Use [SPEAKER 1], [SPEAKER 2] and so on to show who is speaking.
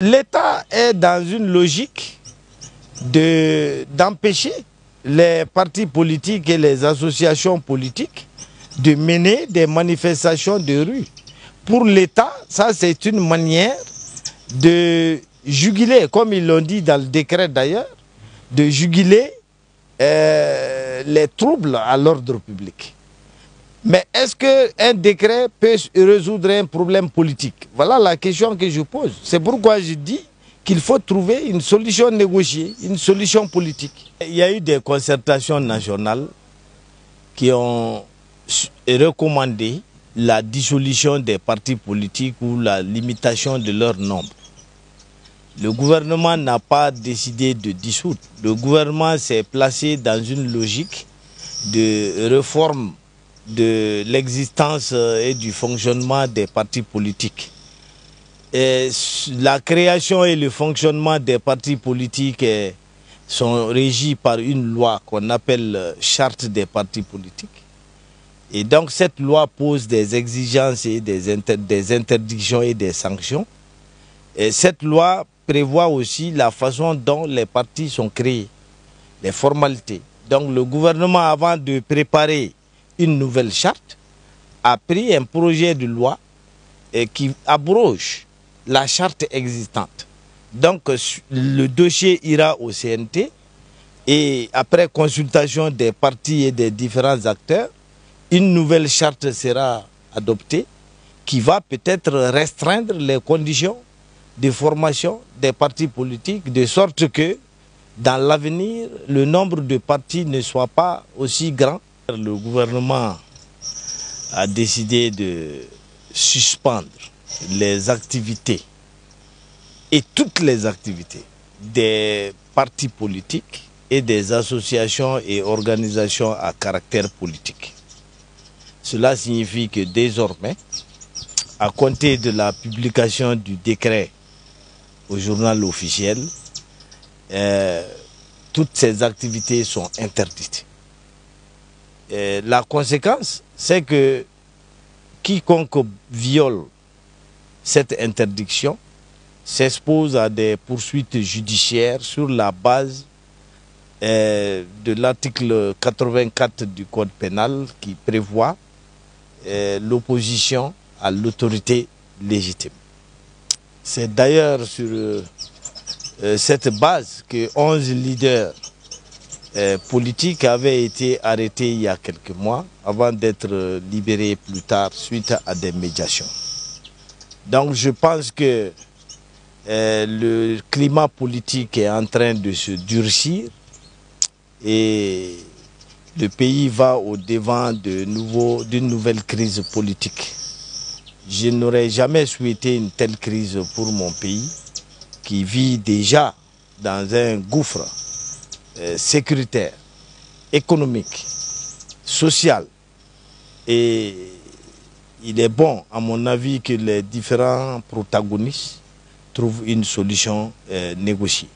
[SPEAKER 1] L'État est dans une logique d'empêcher les partis politiques et les associations politiques de mener des manifestations de rue. Pour l'État, ça c'est une manière de juguler, comme ils l'ont dit dans le décret d'ailleurs, de juguler les troubles à l'ordre public. Mais est-ce qu'un décret peut résoudre un problème politique? Voilà la question que je pose. C'est pourquoi je dis qu'il faut trouver une solution négociée, une solution politique. Il y a eu des concertations nationales qui ont recommandé la dissolution des partis politiques ou la limitation de leur nombre. Le gouvernement n'a pas décidé de dissoudre. Le gouvernement s'est placé dans une logique de réforme de l'existence et du fonctionnement des partis politiques. Et la création et le fonctionnement des partis politiques sont régis par une loi qu'on appelle Charte des partis politiques. Et donc cette loi pose des exigences et des interdictions et des sanctions. Et cette loi prévoit aussi la façon dont les partis sont créés, les formalités. Donc le gouvernement, avant de préparer une nouvelle charte, a pris un projet de loi qui abroge la charte existante. Donc le dossier ira au CNT et après consultation des partis et des différents acteurs, une nouvelle charte sera adoptée qui va peut-être restreindre les conditions de formation des partis politiques de sorte que dans l'avenir, le nombre de partis ne soit pas aussi grand. Le gouvernement a décidé de suspendre les activités et toutes les activités des partis politiques et des associations et organisations à caractère politique. Cela signifie que désormais, à compter de la publication du décret au journal officiel, toutes ces activités sont interdites. Et la conséquence, c'est que quiconque viole cette interdiction s'expose à des poursuites judiciaires sur la base de l'article 84 du Code pénal qui prévoit l'opposition à l'autorité légitime. C'est d'ailleurs sur cette base que 11 leaders politiques avaient été arrêtés il y a quelques mois avant d'être libérés plus tard suite à des médiations. Donc je pense que le climat politique est en train de se durcir et le pays va au-devant d'une nouvelle crise politique. Je n'aurais jamais souhaité une telle crise pour mon pays qui vit déjà dans un gouffre sécuritaire, économique, social. Et il est bon, à mon avis, que les différents protagonistes trouvent une solution négociée.